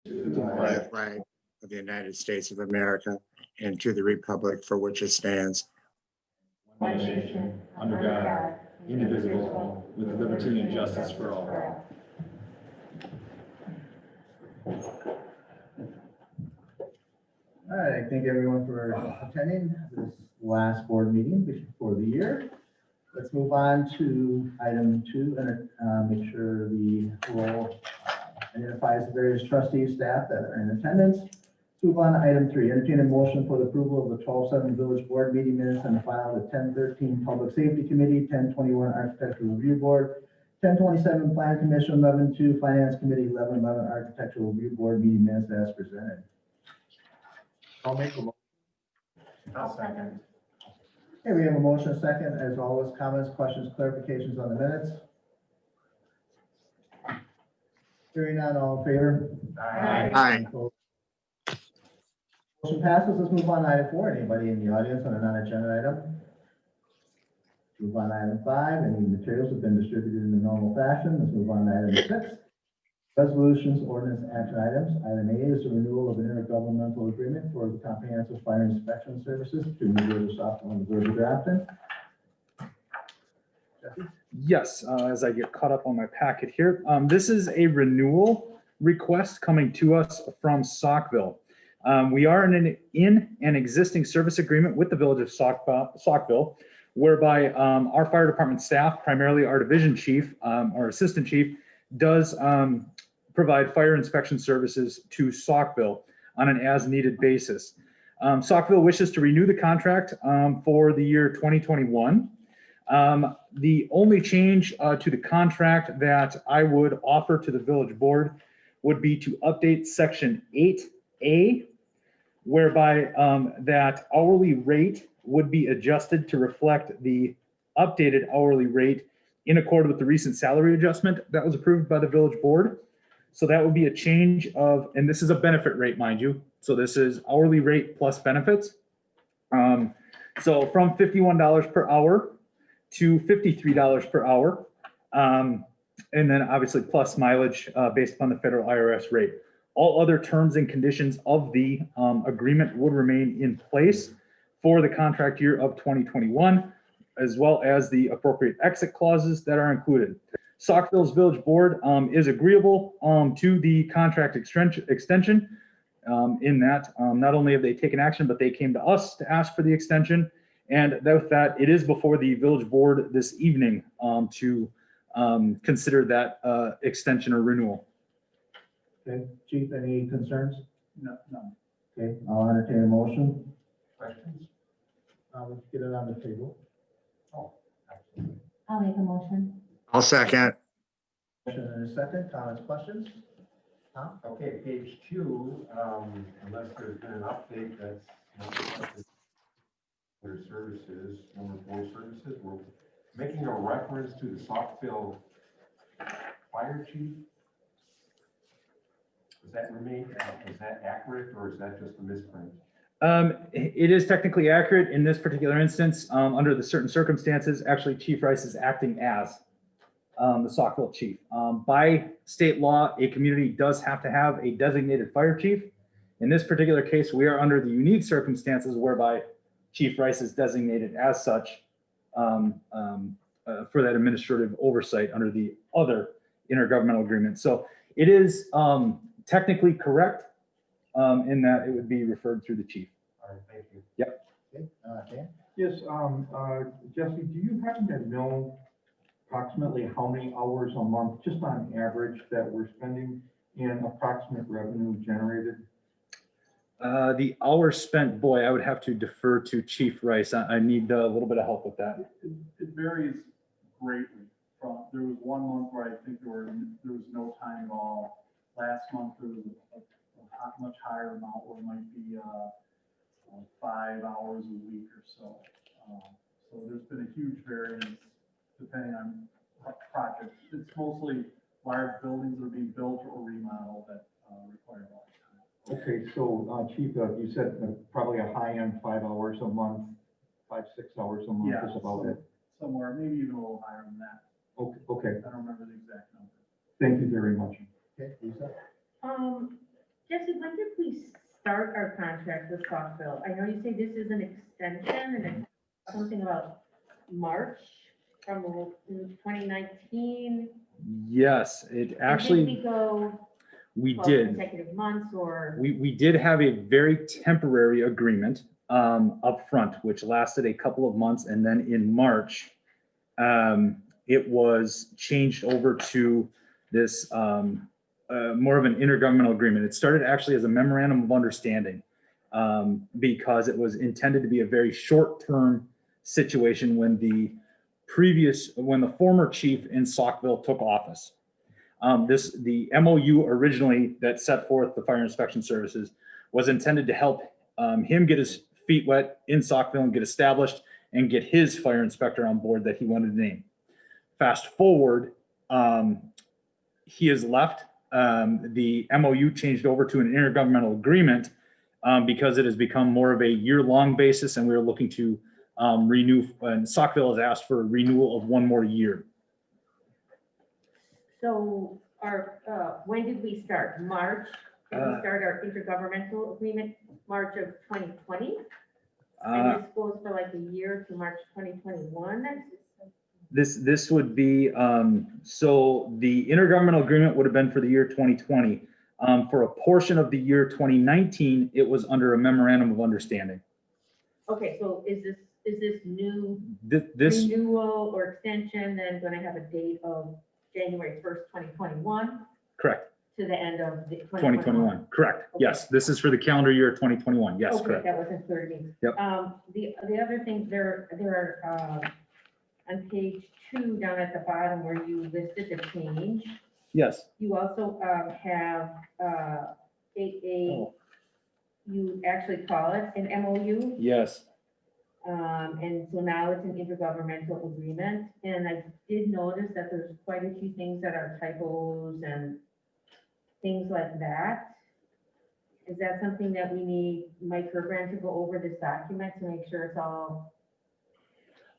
the flag of the United States of America and to the republic for which it stands, one nation, under God, indivisible, with liberty and justice for all. All right, thank everyone for attending this last board meeting before the year. Let's move on to item 2 and make sure the roll identifies the various trustees, staff that are in attendance. Let's move on to item 3, entertain a motion for the approval of the 12/7 village board meeting minutes on the file of the 10/13 Public Safety Committee, 10/21 Architectural Review Board, 10/27 Plan Commission, 11/2 Finance Committee, 11/11 Architectural Review Board meeting minutes as presented. I'll make a motion. I'll second. Okay, we have a motion, a second. As always, comments, questions, clarifications on the minutes? Hearing none, all in favor? Aye. Motion passes. Let's move on to item 4. Anybody in the audience on a non-agenda item? Move on to item 5. Any materials have been distributed in the normal fashion. Let's move on to item 6. Resolutions, ordinance, action items. Item A is the renewal of an intergovernmental agreement for the comprehensive fire inspection services between the Village of Sockville and the Village of Grafton. Jesse? Yes, as I get caught up on my packet here, this is a renewal request coming to us from Sockville. We are in an existing service agreement with the Village of Sockville, whereby our fire department staff, primarily our division chief, our assistant chief, does provide fire inspection services to Sockville on an as-needed basis. Sockville wishes to renew the contract for the year 2021. The only change to the contract that I would offer to the village board would be to update section 8A, whereby that hourly rate would be adjusted to reflect the updated hourly rate in accord with the recent salary adjustment that was approved by the village board. So that would be a change of, and this is a benefit rate, mind you. So this is hourly rate plus benefits. So from $51 per hour to $53 per hour. And then obviously plus mileage based upon the federal IRS rate. All other terms and conditions of the agreement would remain in place for the contract year of 2021, as well as the appropriate exit clauses that are included. Sockville's village board is agreeable to the contract extension in that not only have they taken action, but they came to us to ask for the extension. And with that, it is before the village board this evening to consider that extension or renewal. Okay, Chief, any concerns? No. Okay, I'll entertain a motion. Questions? Let's get it on the table. Oh, absolutely. I'll make a motion. I'll second. Motion and a second. Comments, questions? Tom? Okay, page 2, unless there's been an update, that's not reflected. Their services, number 4 services, we're making a reference to the Sockville fire chief. Does that remain, is that accurate, or is that just a misprint? It is technically accurate in this particular instance. Under the certain circumstances, actually Chief Rice is acting as the Sockville chief. By state law, a community does have to have a designated fire chief. In this particular case, we are under the unique circumstances whereby Chief Rice is designated as such for that administrative oversight under the other intergovernmental agreement. So it is technically correct in that it would be referred through the chief. All right, thank you. Yep. Okay, Dan? Yes, Jesse, do you happen to know approximately how many hours a month, just on average, that we're spending in approximate revenue generated? The hours spent, boy, I would have to defer to Chief Rice. I need a little bit of help with that. It varies greatly. There was one month where I think there was no time at all. Last month there was a much higher amount, where it might be 5 hours a week or so. So there's been a huge variance depending on projects. It's mostly large buildings that are being built or remodeled that require a lot of time. Okay, so Chief, you said probably a high end 5 hours a month, 5-6 hours a month is about it. Somewhere, maybe even a little higher than that. Okay, I don't remember the exact number. thank you very much. Okay, Lisa? start our contract with Sockville? I know you say this is an extension and it's something about March from 2019. Yes, it And did actually, we go we 12 did. consecutive months or? We did have a very temporary agreement up front, which lasted a couple of months. And then in March, it was changed over to this more of an intergovernmental agreement. It started actually as a memorandum of understanding because it was intended to be a very short-term situation when the former chief in Saukville took office. The MOU originally that set forth the fire inspection services was intended to help him get his feet wet in Saukville and get established and get his fire inspector on board that he wanted to name. Fast forward, he has left. The MOU changed over to an intergovernmental agreement because it has become more of a year-long basis, and we are looking to renew, and Saukville has asked for a renewal of 1 more year. So when did we start? March? Did we start our intergovernmental agreement March of 2020? And this goes for like a year to March 2021? This would be, so the intergovernmental agreement would have been for the year 2020. For a portion of the year 2019, it was under a memorandum of understanding. Okay, so is this new This, renewal or extension then going to have a date of January 1st, 2021 correct, to the end of the 2021, correct. Okay. Yes, this is for the calendar year 2021, yes, Okay, correct. that wasn't clear to me. Yep. The other thing, there are, on page 2 down at the bottom where you listed the change, Yes, you also have you actually call it an MOU. yes. And so now it's an intergovernmental agreement, and I did notice that there's quite a few things that are typos and things like that. Is that something that we need Mike Herbrand to go over this document to make sure it's all,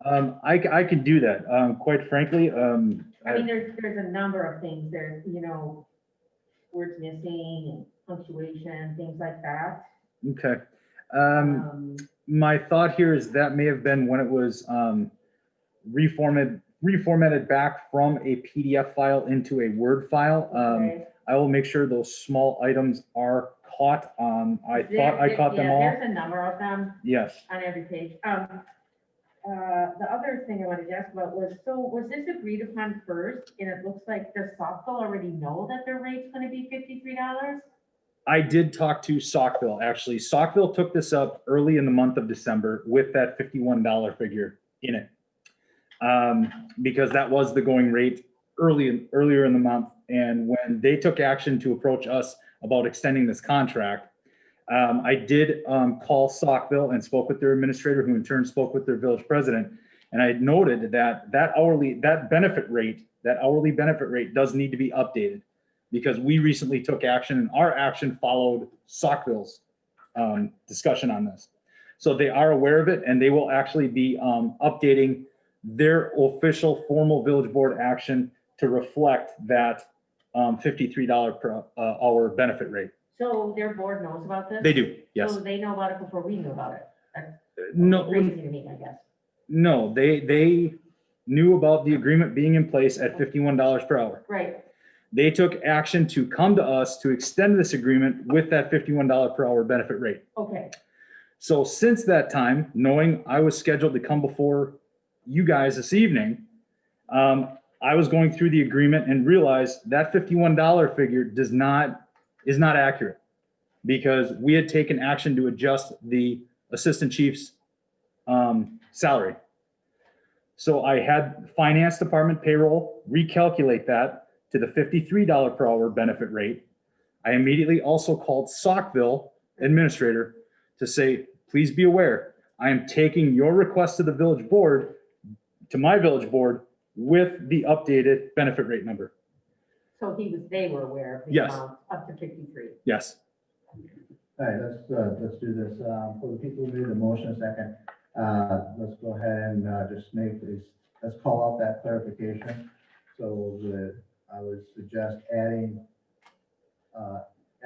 I can do that. Quite frankly, I mean, there's a number of things there, words missing and punctuation, things like that. okay. My thought here is that may have been when it was reformatted back from a PDF file into a Word file. Okay. I will make sure those small items are caught. I thought I caught them Yeah, all. there's a number of them Yes. on every page. The other thing I wanted to ask about was, so was this agreed upon first? And it looks like does Softwell already know that their rate's gonna be $53? I did talk to Saukville, actually. Saukville took this up early in the month of December with that $51 figure in it. Because that was the going rate earlier in the month. And when they took action to approach us about extending this contract, I did call Saukville and spoke with their administrator, who in turn spoke with their village president. And I had noted that hourly benefit rate does need to be updated because we recently took action and our action followed Saukville's discussion on this. So they are aware of it and they will actually be updating their official formal village board action to reflect that $53 per hour benefit rate. So their board knows about this? They do, yes. So they know about it before we knew about it? That's No, crazy to me, I guess. no, they knew about the agreement being in place at $51 per hour. Right, They took action to come to us to extend this agreement with that $51 per hour benefit rate. okay, So since that time, knowing I was scheduled to come before you guys this evening, I was going through the agreement and realized that $51 figure is not accurate because we had taken action to adjust the assistant chief's salary. So I had finance department payroll recalculate that to the $53 per hour benefit rate. I immediately also called Saukville administrator to say, please be aware, I am taking your request to the village board, to my village board, with the updated benefit rate number. so they were aware of the Yes. amount up to 53. Yes. All right, let's do this. For the people who made the motion second, let's go ahead and just let's call out that clarification. So I would suggest adding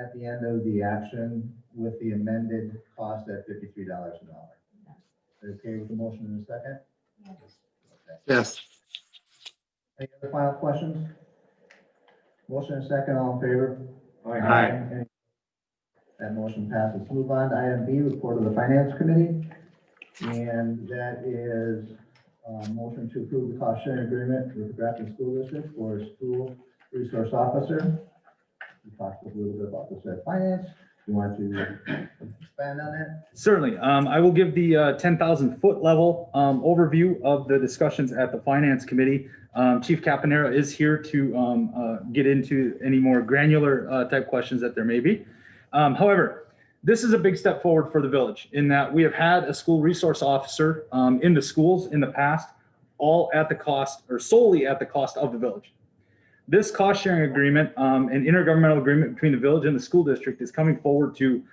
at the end of the action with the amended cost at $53 an hour. Okay with the motion in a second? Yes. Any other final questions? Motion and second, all in favor? Aye. Any- That motion passes. Move on to item B, report of the finance committee. And that is motion to approve the cost sharing agreement with the Grafton School District for a school resource officer. We talked a little bit about this at finance. You want to expand on that? Certainly. I will give the 10,000 foot level overview of the discussions at the Finance Committee. Chief Caponera is here to get into any more granular type questions that there may be. However, this is a big step forward for the village in that we have had a school resource officer in the schools in the past, all at the cost or solely at the cost of the village. This cost sharing agreement, an intergovernmental agreement between the village and the school district, is coming forward to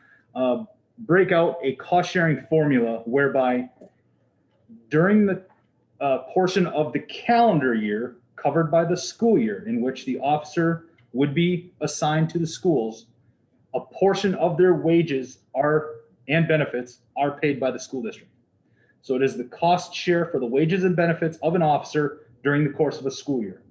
break out a cost sharing formula whereby during the portion of the calendar year covered by the school year in which the officer would be assigned to the schools, a portion of their wages and benefits are paid by the school district. So it is the cost share for the wages and benefits of an officer during the course of a school year.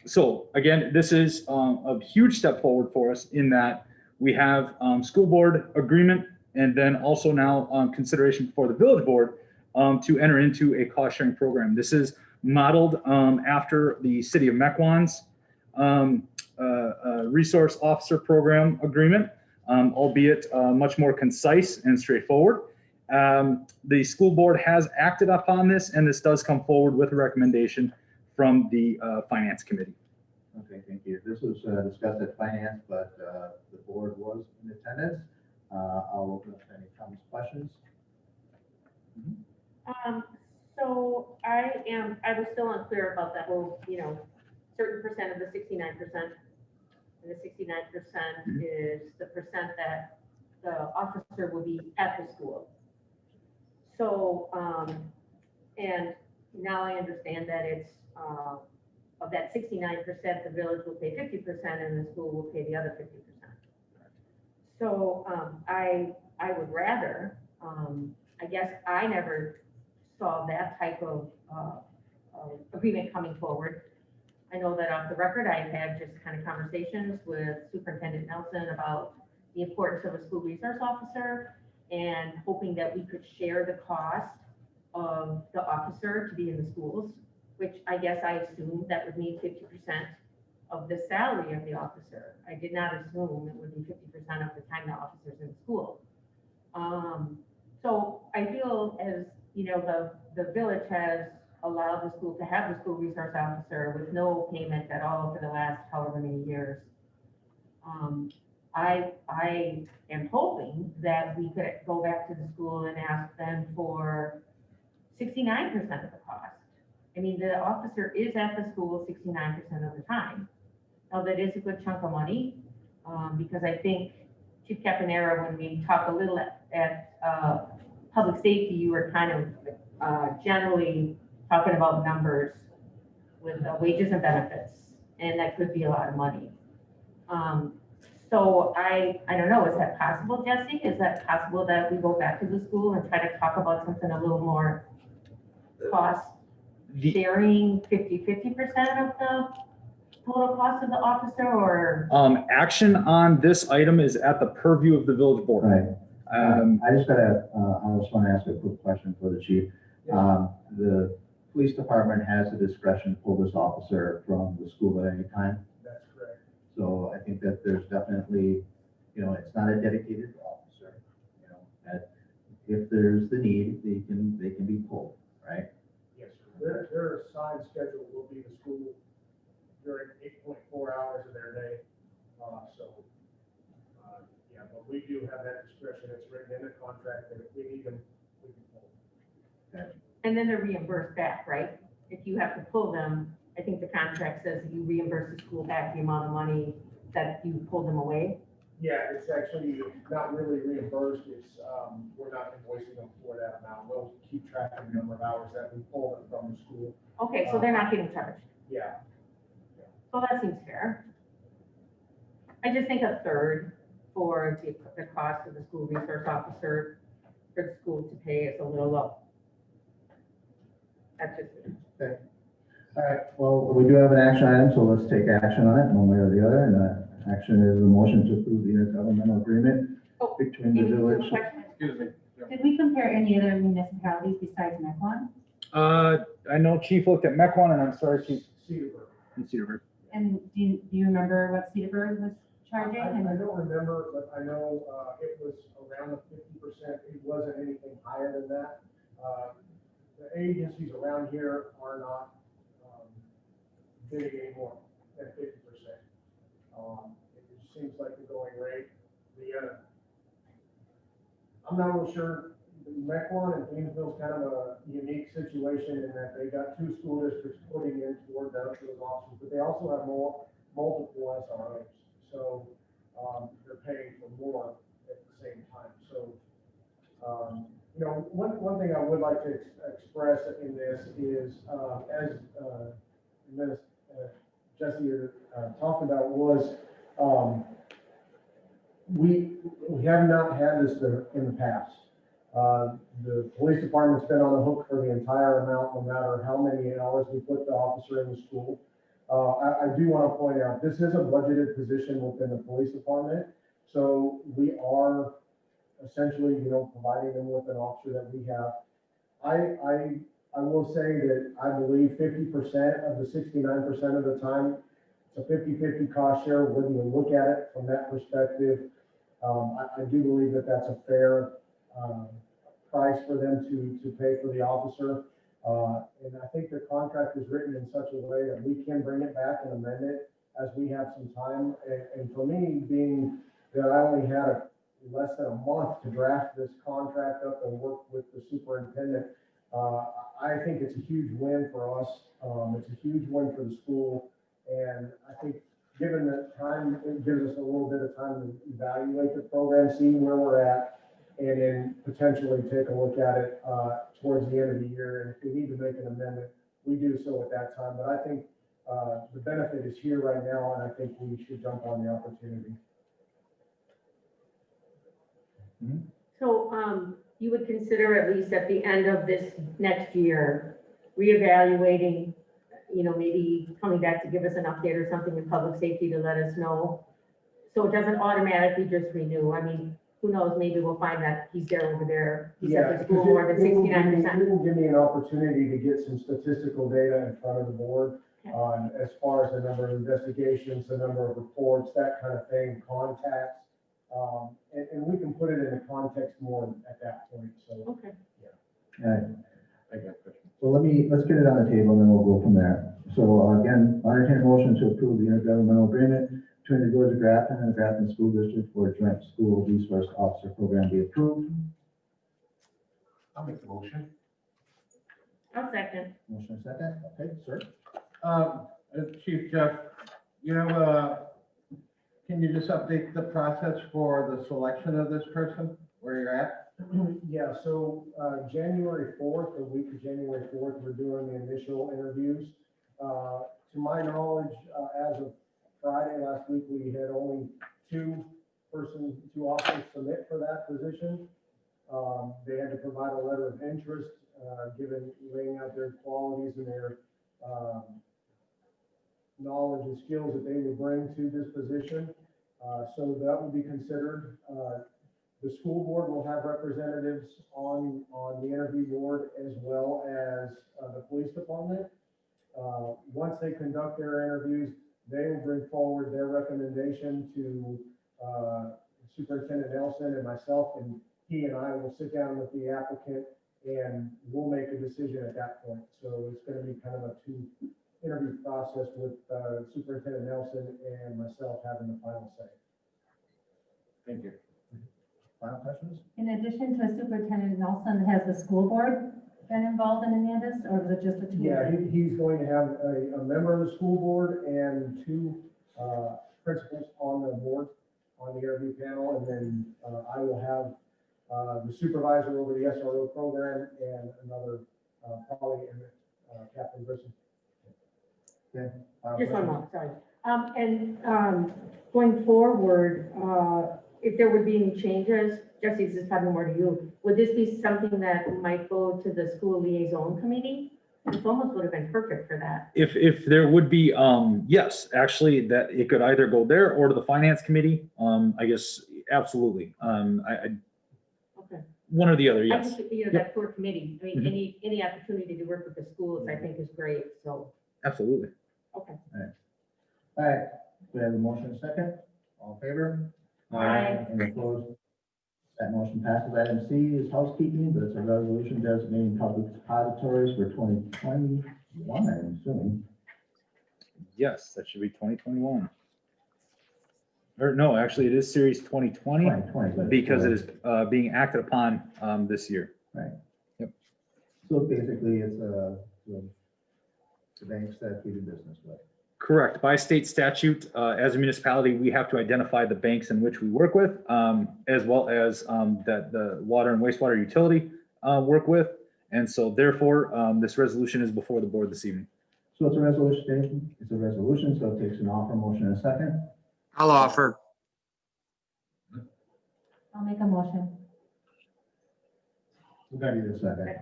So again, this is a huge step forward for us in that we have school board agreement and then also now consideration for the village board to enter into a cost sharing program. This is modeled after the city of Mequon's resource officer program agreement, albeit much more concise and straightforward. The school board has acted upon this, and this does come forward with a recommendation from the finance committee. Okay, thank you. This was discussed at finance, but the board was in attendance. I'll open up to any comments, questions. So I was still unclear about that whole, certain percent of the 69%. And the 69% is the percent that the officer will be at the school. So, and now I understand that it's, of that 69%, the village will pay 50% and the school will pay the other 50%. So I would rather, I guess I never saw that type of agreement coming forward. I know that off the record, I've had just kind of conversations with Superintendent Nelson about the importance of a school resource officer and hoping that we could share the cost of the officer to be in the schools, which I guess I assumed that would mean 50% of the salary of the officer. I did not assume it would be 50% of the time the officer's in school. So I feel as, the village has allowed the school to have the school resource officer with no payment at all for the last however many years. I am hoping that we could go back to the school and ask them for 69% of the cost. I mean, the officer is at the school 69% of the time. Now, that is a good chunk of money, because I think Chief Caponera, when we talked a little at public safety, you were kind of generally talking about numbers with wages and benefits, and that could be a lot of money. So I don't know, is that possible, Jesse? Is that possible that we go back to the school and try to talk about something a little more cost sharing, 50% of the total cost of the officer, or? Action on this item is at the purview of the village board. Right. I just want to ask a quick question for the chief. The police department has the discretion to pull this officer from the school at any time. That's correct. So I think that there's definitely, it's not a dedicated officer, that if there's the need, they can be pulled, right? Yes, sir. Their assigned schedule will be the school during 8.4 hours of their day. Yeah, but we do have that discretion. It's written in the contract that if we need them, we can pull them. And then they're reimbursed back, right? If you have to pull them, I think the contract says that you reimburse the school back the amount of money that you pulled them away. Yeah, it's actually not really reimbursed. It's, we're not invoicing them for that amount. We'll keep track of the number of hours that we pull them from the school. Okay, so they're not getting charged. Yeah. So that seems fair. I just think a third for the cost of the school resource officer for the school to pay is a little low. That's just me. All right, well, we do have an action item, so let's take action on it, one way or the other, and that action is a motion to approve the intergovernmental agreement Oh, between the Amy, you have a village. question? Excuse me. Did we compare any other municipalities besides Mequon? I know Chief looked at Mequon, and I'm sorry, Chief. Cedarburg. in Cedarburg. And do you remember what Cedarburg was charging? I And don't remember, but I know, it was around the 50%. It wasn't anything higher than that. The agencies around here are not, bidding anymore at 50%. It just seems like the going rate. I'm not real sure. Mequon and Gainesville's kind of a unique situation in that they got two school districts putting in toward those officers, but they also have multiple SROs. So, they're paying for more at the same time. So, you know, one thing I would like to express in this is, as Ms. Jesse talked about was, we have not had this in the past. The police department's been on the hook for the entire amount, no matter how many hours we put the officer in the school. I do want to point out, this is a budgeted position within the police department. So we are essentially, you know, providing them with an officer that we have. I will say that I believe 50% of the 69% of the time, it's a 50-50 cost share, whether you look at it from that perspective. I do believe that that's a fair price for them to pay for the officer. And I think the contract is written in such a way that we can bring it back and amend it as we have some time. And for me, being that I only had less than a month to draft this contract up and work with the superintendent, I think it's a huge win for us. It's a huge win for the school. And I think given that time, it gives us a little bit of time to evaluate the program, see where we're at, and then potentially take a look at it towards the end of the year. And if we need to make an amendment, we do so at that time. But I think the benefit is here right now, and I think we should jump on the opportunity. So, you would consider at least at the end of this next year, reevaluating, you know, maybe coming back to give us an update or something in public safety to let us know. So it doesn't automatically just renew. I mean, who knows, maybe we'll find that he's there over there. He's at the school more than 69%. It will give me an opportunity to get some statistical data in front of the board on as far as the number of investigations, the number of reports, that kind of thing, contacts. And we can put it into context more at that point, so. Okay. All right, I got a question. so let's get it on the table and then we'll go from there. So again, I entertain a motion to approve the intergovernmental agreement between the village of Grafton and the Grafton School District for a joint school resource officer program be approved. I'll make the motion. I'll second. Motion second, okay, sir. Chief Jeff, can you just update the process for the selection of this person, where you're at? Yeah, so January 4th, the week of January 4th, we're doing the initial interviews. To my knowledge, as of Friday last week, we had only two officers submit for that position. They had to provide a letter of interest, laying out their qualities and their knowledge and skills that they would bring to this position. So that will be considered. The school board will have representatives on the interview board as well as the police department. Once they conduct their interviews, they will bring forward their recommendation to Superintendent Nelson and myself, and he and I will sit down with the applicant and we'll make a decision at that point. So it's going to be kind of a two-interview process with Superintendent Nelson and myself having the final say. Thank you. Final questions? In addition to Superintendent Nelson, has the school board been involved in any of this, or was it just the two? Yeah, he's going to have a member of the school board and two principals on the board, on the interview panel, and then I will have the supervisor over the SRO program and another, probably Captain Grissom. Okay. Final Just one questions? more, sorry. Going forward, if there would be any changes, Jesse, this is probably more to you, would this be something that might go to the school liaison committee? This almost would have been perfect for that. If there would be, yes, actually, that it could either go there or to the finance committee. I guess, absolutely. Okay. One or the other, I yes. just, you know, that poor committee, I mean, Mhm. any opportunity to work with the schools, I think is great, so, Absolutely. okay. All right, we have a motion and a second. All in favor? Aye. Any opposed? That motion passes. Item C is housekeeping, but it's a resolution designating public depositories for 2021, I'm assuming. Yes, that should be 2021. Or no, actually, it is series 2020 2020. but it's because it for- is being acted upon this year. So basically, it's the banks that we do business with. Correct. By state statute, as a municipality, we have to identify the banks in which we work with, as well as that the water and wastewater utility work with. And so therefore, this resolution is before the board this evening. So it's a resolution, so it takes an offer, motion, and a second. I'll offer. I'll make a motion. Who got you the second?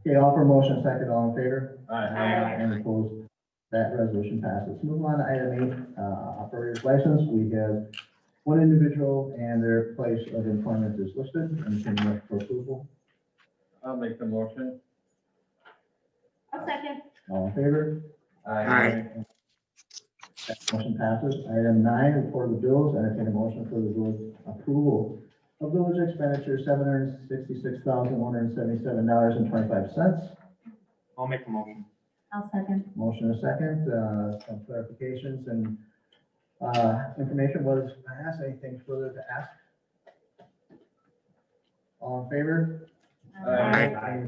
Okay, offer, motion, second, all in favor? Aye. Any opposed? That resolution passes. Move on to item 8, operator's license. We have one individual and their place of employment is listed and can look for approval. I'll make the motion. I'll second. All in favor? Aye. That motion passes. Item 9, report of the bills. Entertain a motion for the village approval of village expenditure, $766,177.25. I'll make the motion. I'll second. Motion and a second, some clarifications and information was asked. Anything further to ask? All in favor? Aye.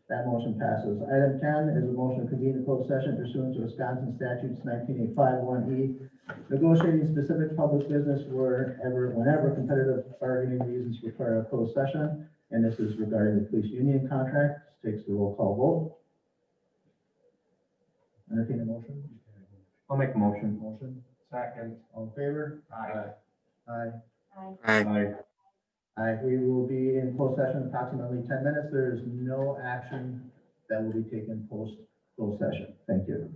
That motion passes. Item 10 is a motion to convene a closed session pursuant to Wisconsin statutes 1985-1E, negotiating specific public business whenever competitive bargaining reasons require a closed session. And this is regarding the police union contract. This takes the roll call vote. Entertain a motion? I'll make a motion. Motion. Second. All in favor? Aye. Aye. Aye. Aye. We will be in closed session approximately 10 minutes. There is no action that will be taken post closed session. Thank you.